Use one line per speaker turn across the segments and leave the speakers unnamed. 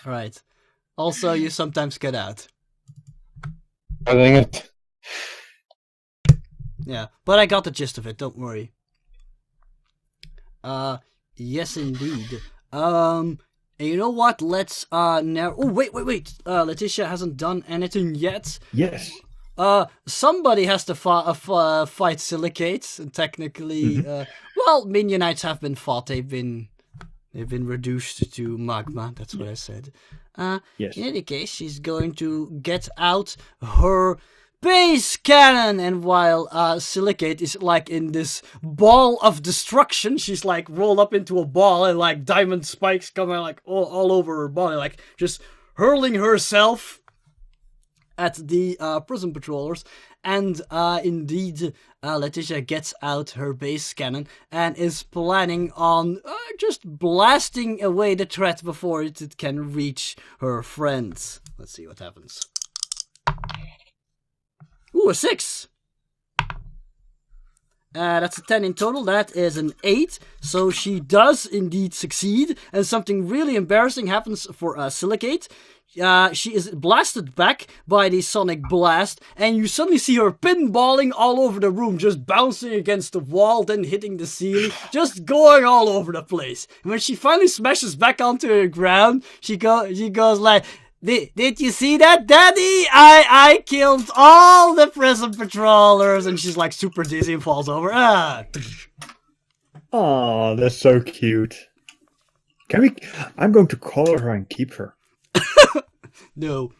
Right. Also, you sometimes get out.
I think it.
Yeah, but I got the gist of it. Don't worry. Yes, indeed. And you know what? Let's now. Oh, wait. Letitia hasn't done anything yet.
Yes.
Somebody has to fight Silicates. And technically, well, Minionites have been fought. They've been reduced to magma. That's what I said.
Yes.
In any case, she's going to get out her base cannon, and while Silicate is like in this ball of destruction, she's like rolled up into a ball, and like diamond spikes coming like all over her body, like just hurling herself at the prison patrollers. And indeed, Letitia gets out her base cannon and is planning on just blasting away the threat before it can reach her friends. Let's see what happens. Ooh, a 6. That's a 10 in total. That is an 8. So she does indeed succeed. And something really embarrassing happens for Silicate. She is blasted back by the sonic blast. And you suddenly see her pinballing all over the room. Just bouncing against the wall, then hitting the ceiling. Just going all over the place. And when she finally smashes back onto the ground, she goes like... Did you see that, Daddy? I killed all the prison patrollers, and she's like super dizzy and falls over.
Oh, that's so cute. I'm going to collar her and keep her.
No.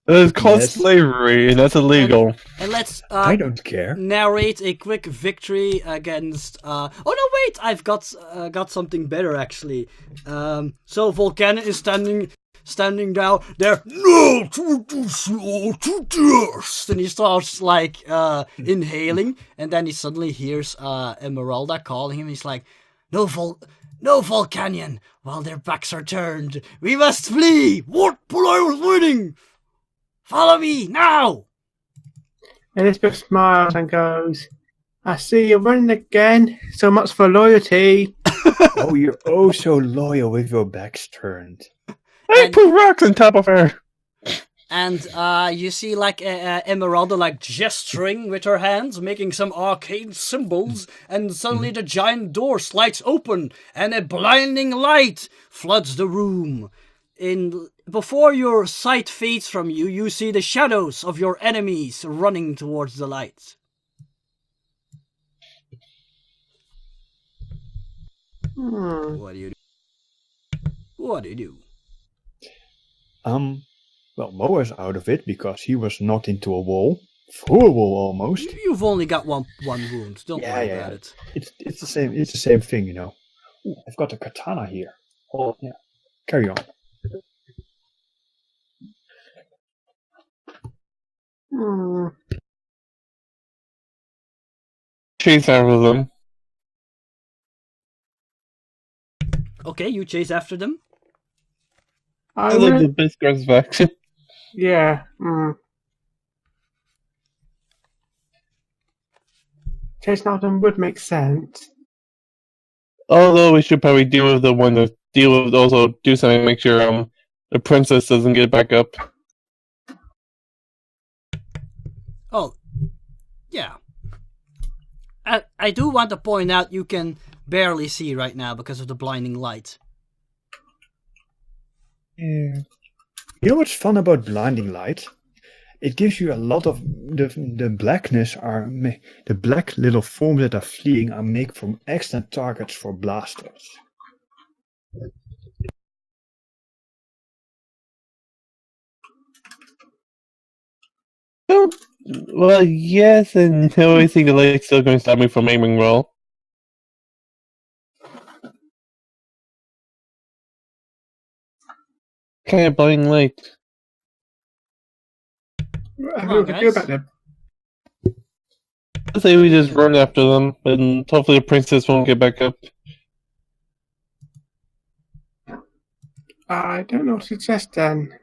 It's called slavery, and that's illegal.
And let's
I don't care.
Narrate a quick victory against. Oh no, wait! I've got something better actually. So Volcanic is standing down there. No, to dust. And he starts like inhaling, and then he suddenly hears Emeralda calling him. He's like, "No, Volcanion. While their backs are turned, we must flee. What? But I was waiting. Follow me now."
Elizabeth smiles and goes, "I see you running again. So much for loyalty."
Oh, you're oh so loyal with your backs turned.
I put rocks on top of her.
And you see like Emeralda like gesturing with her hands, making some arcane symbols, and suddenly the giant door slides open, and a blinding light floods the room. Before your sight fades from you, you see the shadows of your enemies running towards the light. What do you do?
Well, Moa's out of it because he was knocked into a wall. Through a wall almost.
You've only got one wound. Don't worry about it.
It's the same. It's the same thing, you know. Ooh, I've got a katana here. Oh yeah. Carry on.
Chase after them.
Okay, you chase after them.
I like the Biscuits faction.
Yeah. Chasing after them would make sense.
Although we should probably deal with the one that also do something to make sure the princess doesn't get back up.
Oh, yeah. I do want to point out you can barely see right now because of the blinding light.
Yeah. You know what's fun about blinding light? It gives you a lot of the blackness the black little forms that are fleeing are made from excellent targets for blasters.
Oh, well, yes, and no, I think the light's still going to stop me from aiming well. Kind of blinding light.
What do you do about them?
I say we just run after them, and hopefully the princess won't get back up.
I don't know what to suggest then.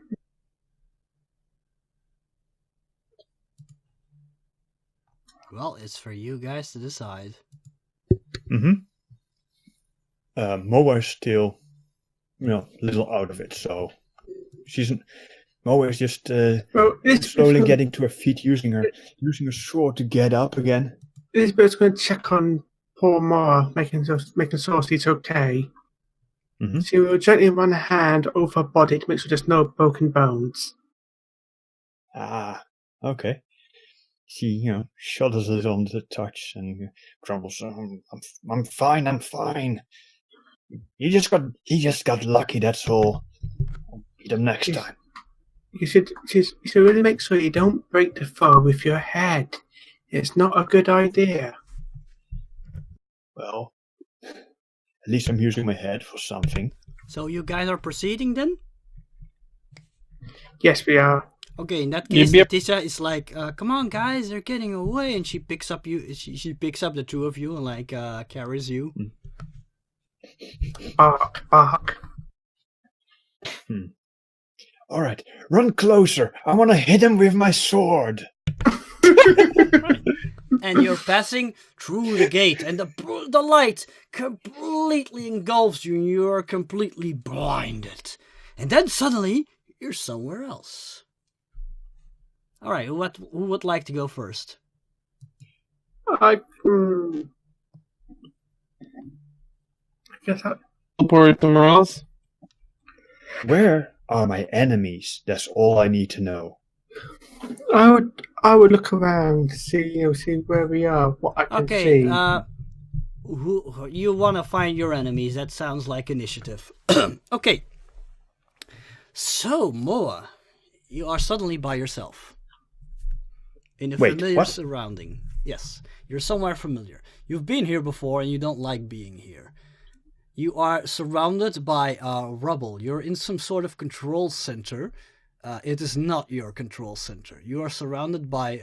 Well, it's for you guys to decide.
Moa is still little out of it. So she's Moa is just
this
slowly getting to her feet, using her sword to get up again.
Elizabeth's going to check on poor Moa, making sure she's okay.
Mhm.
She will gently run a hand over her body to make sure there's no broken bones.
Ah, okay. She, shudders a little under the touch and grumbles, I'm fine, I'm fine. He just got lucky, that's all. I'll beat him next time.
You should really make sure you don't break the foe with your head. It's not a good idea.
Well, at least I'm using my head for something.
So you guys are proceeding then?
Yes, we are.
Okay, in that case,
Yep.
Letitia is like, "Come on, guys, they're getting away," and she picks up you. She picks up the two of you and like carries you.
Bark, bark.
All right, run closer. I want to hit him with my sword.
And you're passing through the gate, and the light completely engulfs you, and you are completely blinded. And then suddenly, you're somewhere else. All right, who would like to go first?
I guess
Teleport somewhere else.
Where are my enemies? That's all I need to know.
I would look around, see where we are, what I can
Okay,
see.
who you want to find your enemies? That sounds like initiative. Okay. So, Moa, you are suddenly by yourself. In a familiar
what?
surrounding. Yes, you're somewhere familiar. You've been here before and you don't like being here. You are surrounded by rubble. You're in some sort of control center. It is not your control center. You are surrounded by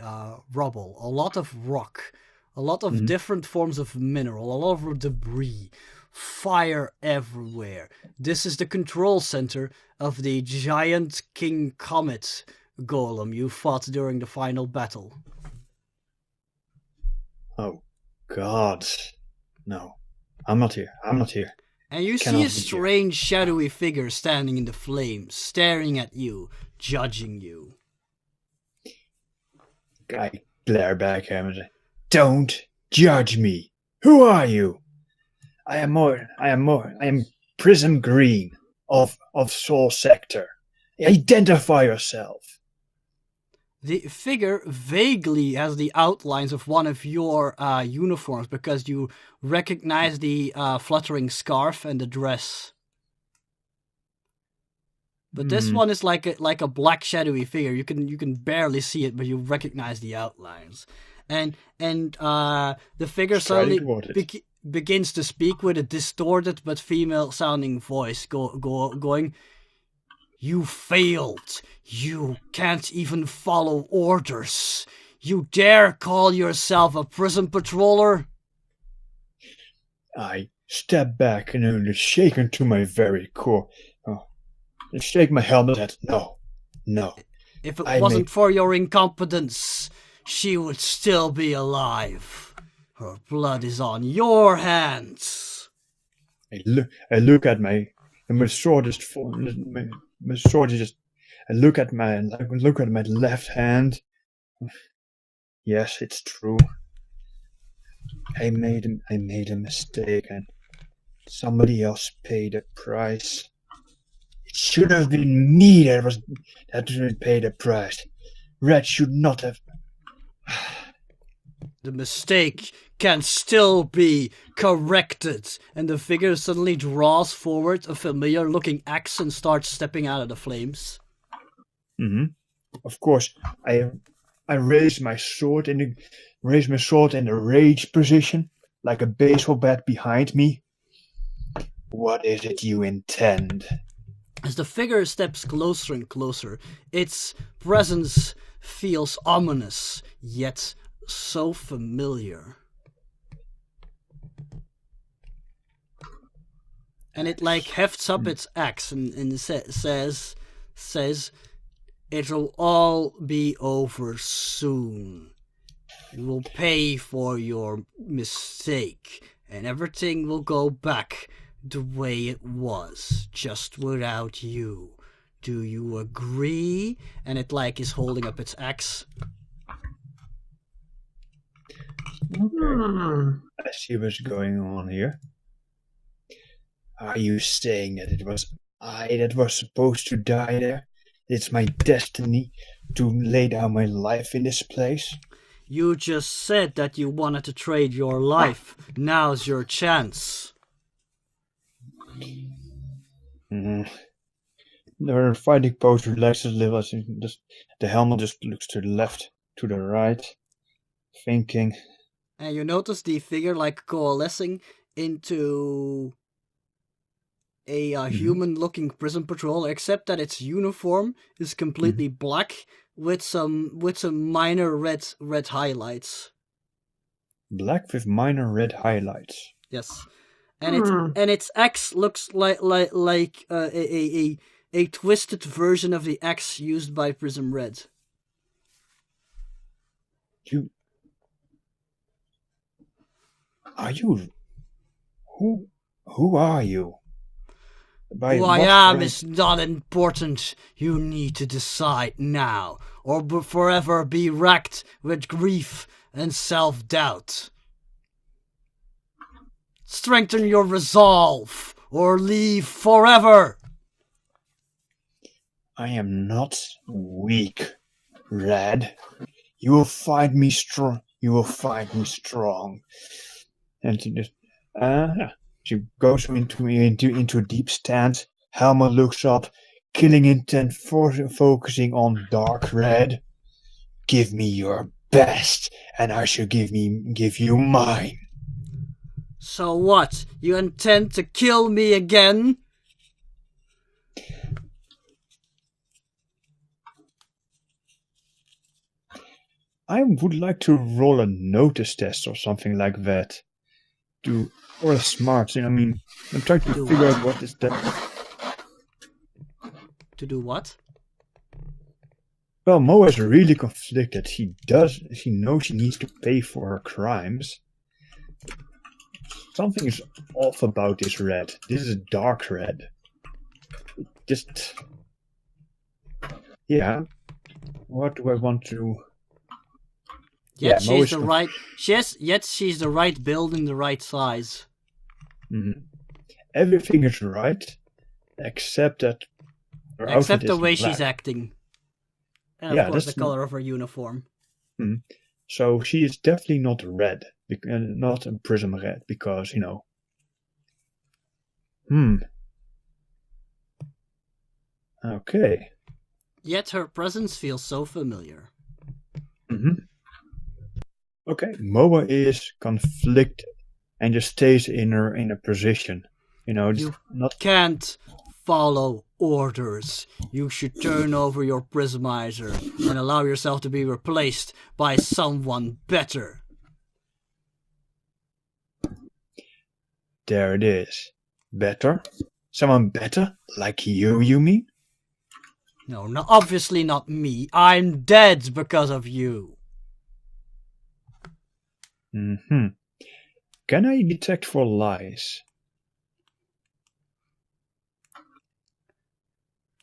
rubble, a lot of rock, a lot of different forms of mineral, a lot of debris, fire everywhere. This is the control center of the giant King Comet golem you fought during the final battle.
Oh, God. No, I'm not here.
And you see
Cannot
a
be here.
strange shadowy figure standing in the flames, staring at you, judging you.
I glare back at him and say, "Don't judge me. Who are you? I am Prism Green of Soul Sector. Identify yourself."
The figure vaguely has the outlines of one of your uniforms because you recognize the fluttering scarf and the dress. But this one is like a black shadowy figure. You can barely see it, but you recognize the outlines. And the figure suddenly begins to speak with a distorted but female-sounding voice, going. You failed. You can't even follow orders. You dare call yourself a prison patroller?
I step back and am shaken to my very core. I shake my helmet head. No.
If it wasn't for your incompetence, she would still be alive. Her blood is on your hands.
I look at my sword is my sword is just. I look at my left hand. Yes, it's true. I made a mistake, and somebody else paid the price. It should have been me that should pay the price. Red should not have.
The mistake can still be corrected. And the figure suddenly draws forward a familiar-looking axe and starts stepping out of the flames.
Of course, I raise my sword in the rage position, like a baseball bat behind me. What is it you intend?
As the figure steps closer and closer, its presence feels ominous, yet so familiar. And it hefts up its axe and says, "It'll all be over soon. You will pay for your mistake, and everything will go back the way it was, just without you. Do you agree? And it like is holding up its axe.
I see what's going on here. Are you saying that it was I that was supposed to die there? It's my destiny to lay down my life in this place?
You just said that you wanted to trade your life. Now's your chance.
The fighting pose relaxes a little. The helmet just looks to the left, to the right, thinking.
And you notice the figure like coalescing into a human-looking prison patrol, except that its uniform is completely black with some minor red highlights.
Black with minor red highlights.
Yes, and its axe looks like a twisted version of the axe used by Prism Red.
Are you? Who are you?
Who I am is not important. You need to decide now, or forever be racked with grief and self-doubt. Strengthen your resolve, or leave forever.
I am not weak, Red. You will find me strong. And she goes into a deep stance. Helma looks up, killing intent, focusing on Dark Red. Give me your best, and I shall give you mine.
So what? You intend to kill me again?
I would like to roll a notice test or something like that. Or a smart. I mean, I'm trying to figure out what is that.
To do what?
Well, Moa is really conflicted. She knows she needs to pay for her crimes. Something is off about this Red. This is Dark Red. Yeah. What do I want to?
Yet she's the right. Yet she's the right build and the right size.
Mm-hmm. Everything is right, except that.
Except the way she's acting. And of course the color of her uniform.
Mm-hmm. So she is definitely not red, not a prism red, because, Okay.
Yet her presence feels so familiar.
Mm-hmm. Okay, Moa is conflicted and just stays in a position.
You can't follow orders. You should turn over your prismizer and allow yourself to be replaced by someone better.
There it is. Better? Someone better? Like you mean?
No, obviously not me. I'm dead because of you.
Mm-hmm. Can I detect for lies?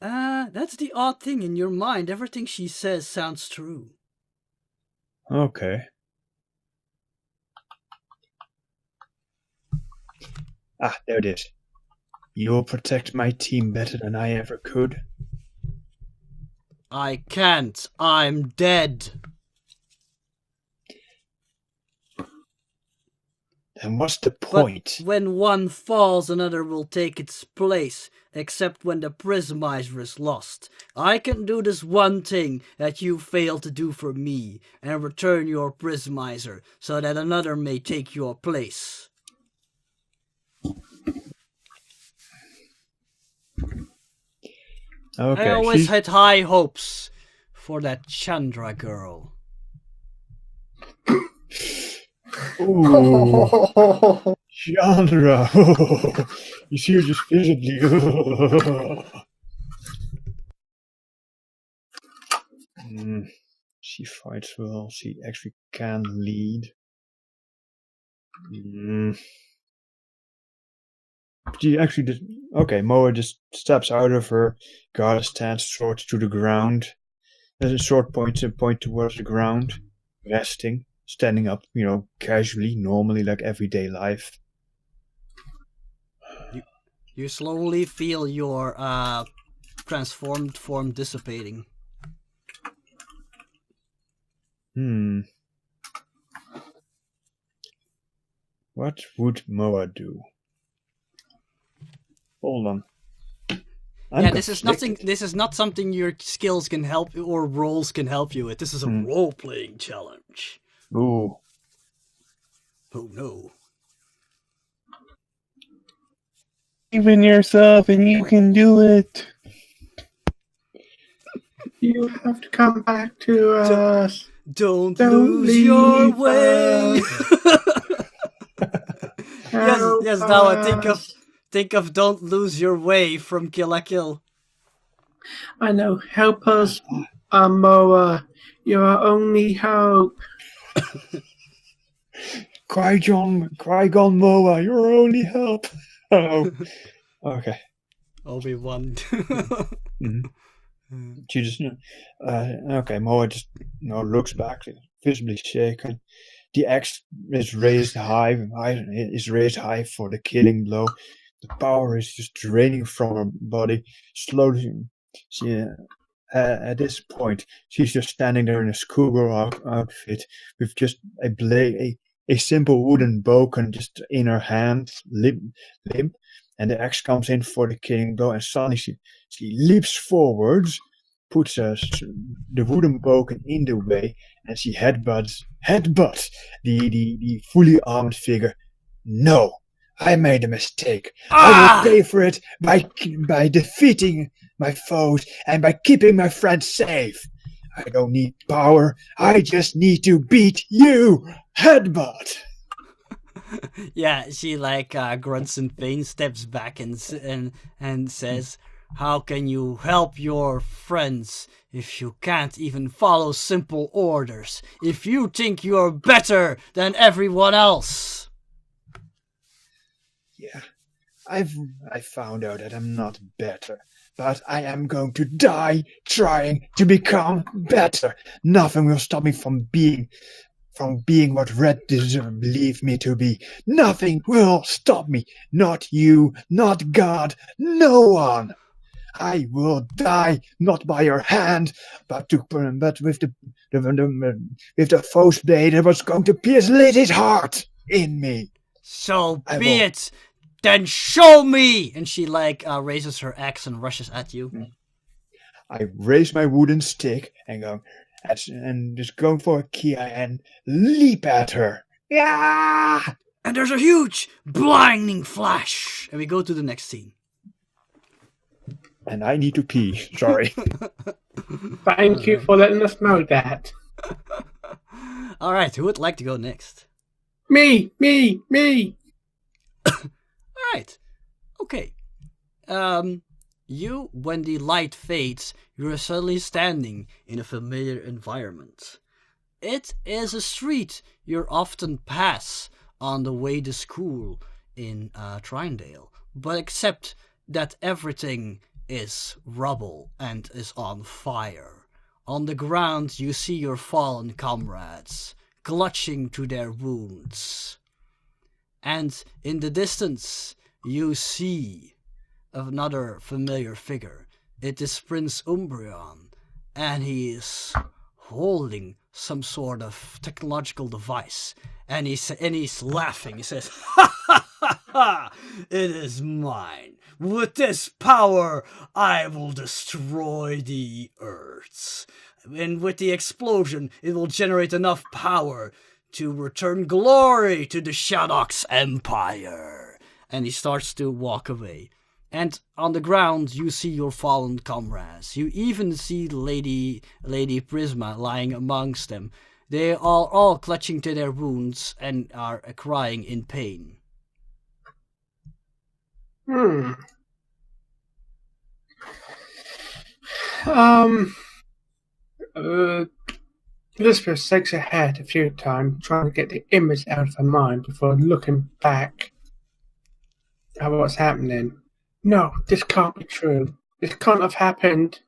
That's the odd thing in your mind. Everything she says sounds true.
Okay. There it is. You'll protect my team better than I ever could.
I can't. I'm dead.
And what's the point?
But when one falls, another will take its place, except when the prismizer is lost. I can do this one thing that you failed to do for me, and return your prismizer, so that another may take your place.
Okay,
I always had high hopes for that Chandra girl.
Ooh, Chandra. You see her just visibly. She fights well. She actually can lead. she actually just okay. Moa just steps out of her guard stance, sword to the ground. There's a sword point towards the ground, resting, standing up, casually, normally, like everyday life.
You slowly feel your transformed form dissipating.
What would Moa do? Hold on.
This is not something your skills can help or roles can help you with. This is a role-playing challenge.
Ooh.
Oh no.
Believe in yourself and you can do it.
You have to come back to us.
Don't lose your way. yes. Now I think of "Don't Lose Your Way" from Kill la Kill.
I know. Help us, Moa. You're our only hope.
Qui-Gon Moa, your only help. Oh, okay.
Obi-Wan.
She just okay. Moa just looks back, visibly shaken. The axe is raised high for the killing blow. The power is just draining from her body slowly. She at this point she's just standing there in a schoolgirl outfit with just a simple wooden boken just in her hand, limp, and the axe comes in for the killing blow, and suddenly she leaps forwards, puts the wooden boken in the way, and she headbutts the fully armed figure. No, I made a mistake. I will pay for it by defeating my foes and by keeping my friends safe. I don't need power. I just need to beat you. Headbutt.
Yeah, she grunts in pain, steps back and says, "How can you help your friends if you can't even follow simple orders? If you think you're better than everyone else?"
Yeah, I found out that I'm not better, but I am going to die trying to become better. Nothing will stop me from being what Red believe me to be. Nothing will stop me. Not you, not God, no one. I will die not by your hand, but with the foe's blade that was going to pierce Lizzie's heart in me.
So be it. Then show me! And she raises her axe and rushes at you.
I raise my wooden stick and just go for a key and leap at her. Yeah!
And there's a huge blinding flash. And we go to the next scene.
And I need to pee. Sorry.
Thank you for letting us know that.
All right, who would like to go next?
Me.
All right. Okay. When the light fades, you're suddenly standing in a familiar environment. It is a street you often pass on the way to school in Trinedale, but except that everything is rubble and is on fire. On the ground, you see your fallen comrades, clutching to their wounds. And in the distance, you see another familiar figure. It is Prince Umbreon, and he is holding some sort of technological device. And he's laughing. He says, "Ha ha ha ha! It is mine. With this power, I will destroy the Earth. And with the explosion, it will generate enough power to return glory to the Shadok's empire." And he starts to walk away. And on the ground, you see your fallen comrades. You even see Lady Prisma lying amongst them. They are all clutching to their wounds and are crying in pain.
Elizabeth shakes her head a few times, trying to get the image out of her mind before looking back at what's happening. No, this can't be true. This can't have happened.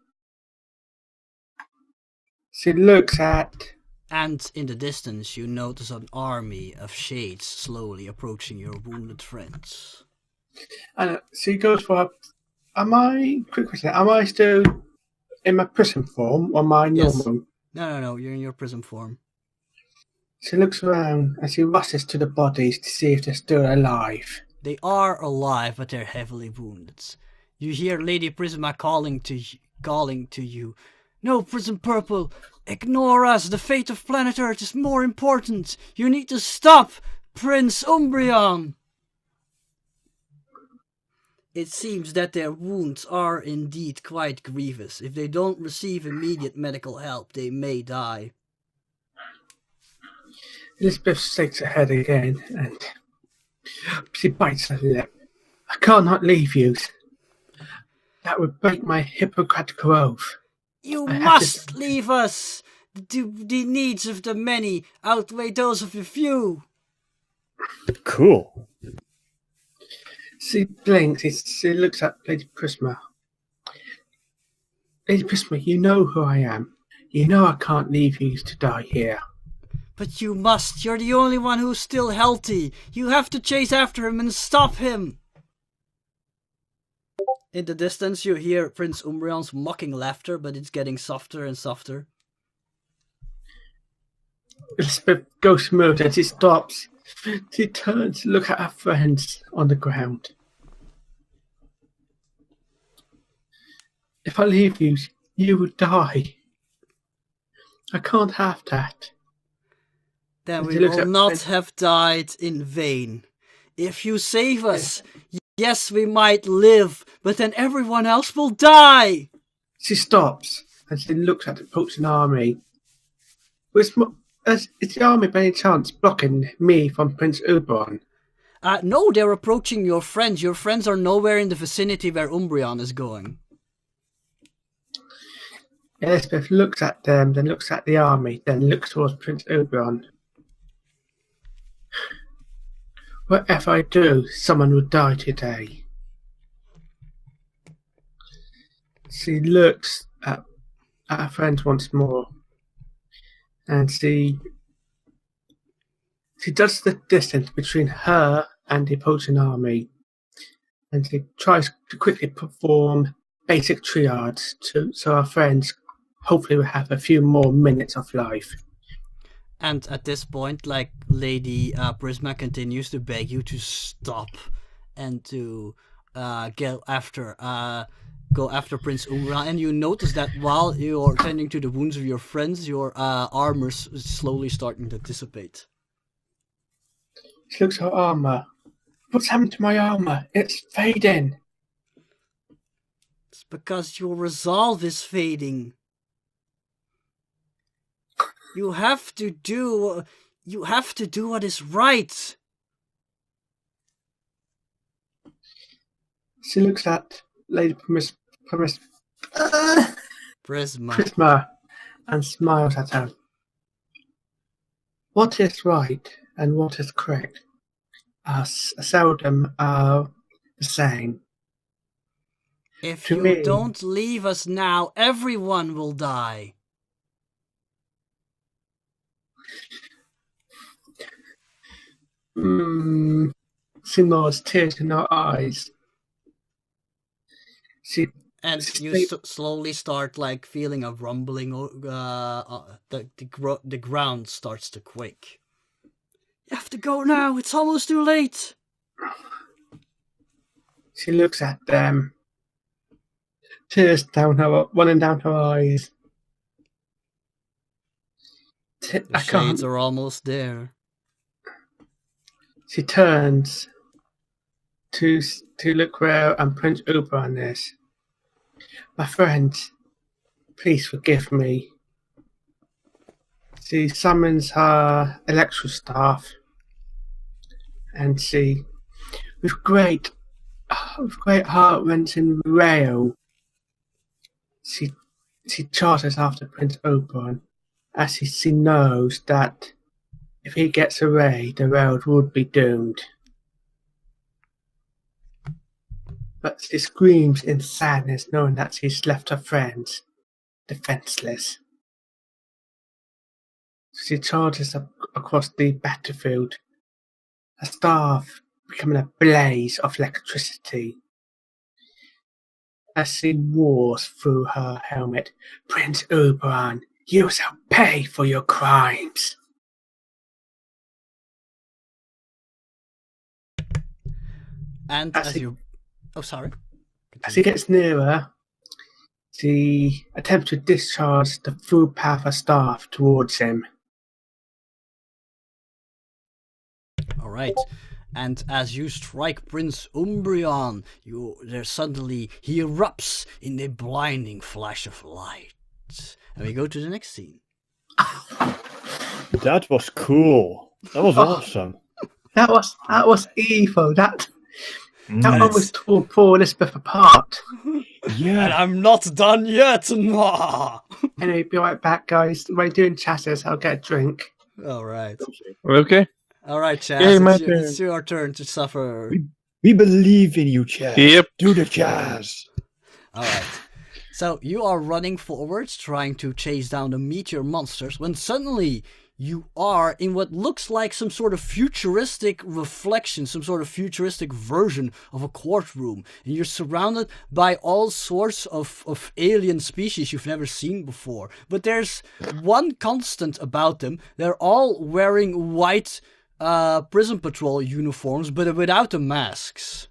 She looks at.
And in the distance, you notice an army of shades slowly approaching your wounded friends.
And she goes for. Quick question. Am I still in my prison form or am I
Yes.
normal?
No, you're in your prison form.
She looks around and she rushes to the bodies to see if they're still alive.
They are alive, but they're heavily wounded. You hear Lady Prisma calling to you. No, Prism Purple, ignore us. The fate of planet Earth is more important. You need to stop Prince Umbreon. It seems that their wounds are indeed quite grievous. If they don't receive immediate medical help, they may die.
Elizabeth shakes her head again and she bites her lip. I cannot leave you. That would break my Hippocratic oath.
You
I have
must leave us! The needs of the many outweigh those of the few.
Cool.
She blinks. She looks at Lady Prisma. Lady Prisma, you know who I am. You know I can't leave you to die here.
But you must. You're the only one who's still healthy. You have to chase after him and stop him. In the distance, you hear Prince Umbreon's mocking laughter, but it's getting softer and softer.
Elizabeth goes mute and she stops. She turns to look at her friends on the ground. If I leave you, you will die. I can't have that.
Then we will not have died in vain. If you save us, yes, we might live, but then everyone else will die.
She stops and she looks at the approaching army. Is the army by any chance blocking me from Prince Umbreon?
No, they're approaching your friends. Your friends are nowhere in the vicinity where Umbreon is going.
Elizabeth looks at them, then looks at the army, then looks towards Prince Umbreon. Whatever I do, someone will die today. She looks at her friends once more, and she does the distance between her and the opposing army, and she tries to quickly perform basic triage so our friends hopefully will have a few more minutes of life.
And at this point, like, Lady Prisma continues to beg you to stop and to go after Prince Umbreon. And you notice that while you're tending to the wounds of your friends, your armor's slowly starting to dissipate.
She looks at her armor. What's happened to my armor? It's fading.
It's because your resolve is fading. You have to do what is right.
She looks at Lady
Prisma
and smiles at her. What is right and what is correct are seldom the same.
If
To
you
me-
don't leave us now, everyone will die.
She nods, tears in her eyes.
And you slowly start, like, feeling a rumbling. The ground starts to quake. You have to go now. It's almost too late.
She looks at them. Tears running down her eyes.
The shades are almost there.
She turns to look where Prince Umbreon is. My friend, please forgive me. She summons her electro staff, and she, with great heart-wrenching wail, she charges after Prince Umbreon, as she knows that if he gets away, the world would be doomed. She screams in sadness, knowing that she's left her friends defenseless. She charges across the battlefield, her staff becoming a blaze of electricity. As she roars through her helmet, Prince Oberon, you shall pay for your crimes.
And as you... Oh, sorry.
As he gets nearer, she attempts to discharge the full power of her staff towards him.
Alright. And as you strike Prince Umbreon, he erupts in a blinding flash of light. And we go to the next scene.
That was cool. That was awesome.
That was evil. That almost tore poor Elizabeth apart.
Yeah.
And I'm not done yet. Mwah.
Anyway, be right back, guys. While you're doing chatters, I'll get a drink.
Alright.
Okay.
Alright, Chaz.
Yeah,
It's your turn to suffer.
We believe in you, Chaz.
Yep.
Do the jazz.
Alright. So you are running forwards, trying to chase down the meteor monsters, when suddenly you are in what looks like some sort of futuristic reflection, some sort of futuristic version of a courtroom. And you're surrounded by all sorts of alien species you've never seen before. But there's one constant about them. They're all wearing white prison patrol uniforms, but without the masks.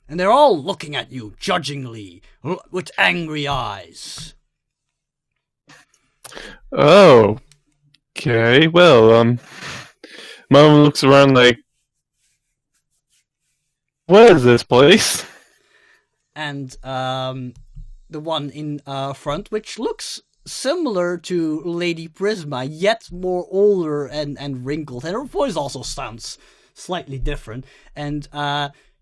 And they're all looking at you judgingly, with angry eyes.
Oh. Okay, well, Mom looks around like, what is this place?
And the one in front, which looks similar to Lady Prisma, yet more older and wrinkled. And her voice also sounds slightly different. And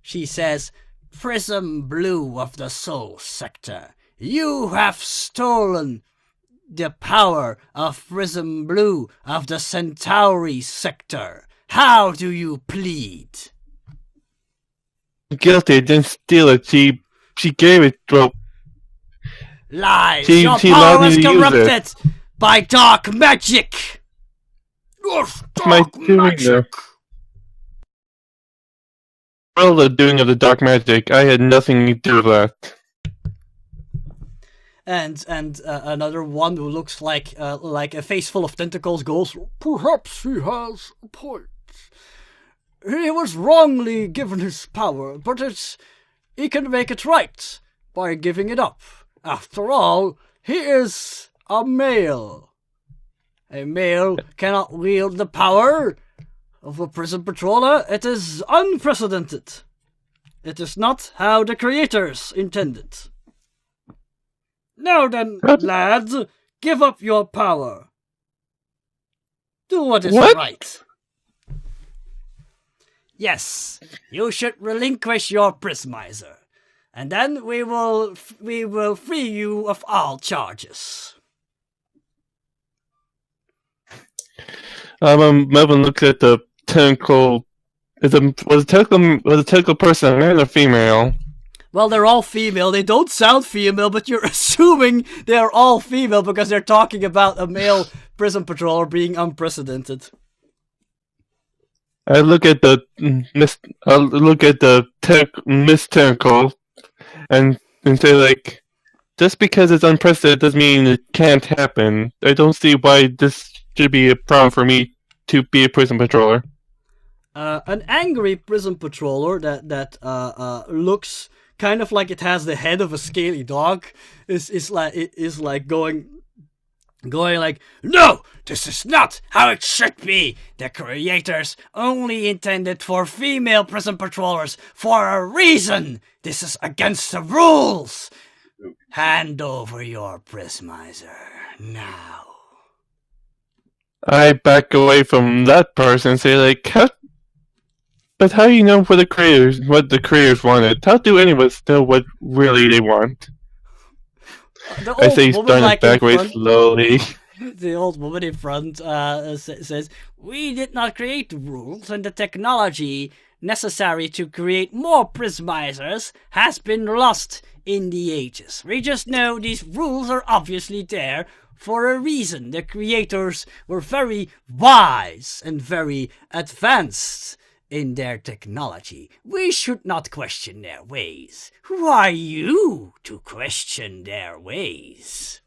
she says, Prism Blue of the Soul Sector, you have stolen the power of Prism Blue of the Centauri Sector. How do you plead?
Guilty, I didn't steal it. She gave it, well...
Lies!
Your
power was corrupted by dark magic!
What am I doing there? Well, the doing of the dark magic. I had nothing to do with that.
And another one who looks like a face full of tentacles goes, perhaps he has a point. He was wrongly given his power, but he can make it right by giving it up. After all, he is a male. A male cannot wield the power of a prison patroller. It is unprecedented. It is not how the creators intended. Now then, lads, give up your power. Do what is right. Yes, you should relinquish your prismizer, and then we will free you of all charges.
Melvin looks at the tentacle. Was the tentacle person a man or female?
Well, they're all female. They don't sound female, but you're assuming they're all female because they're talking about a male prison patroller being unprecedented.
I look at the Miss Tentacle and say, like, just because it's unprecedented doesn't mean it can't happen. I don't see why this should be a problem for me to be a prison patroller.
An angry prison patroller that looks kind of like it has the head of a scaly dog is like going like, no, this is not how it should be. The creators only intended for female prison patrollers for a reason. This is against the rules. Hand over your prismizer now.
I back away from that person and say, like, but how do you know what the creators wanted? How do any of us know what really they want? I say, starting to back away slowly.
The old woman in front says, we did not create the rules and the technology necessary to create more prismizers has been lost in the ages. We just know these rules are obviously there for a reason. The creators were very wise and very advanced in their technology. We should not question their ways. Who are you to question their ways?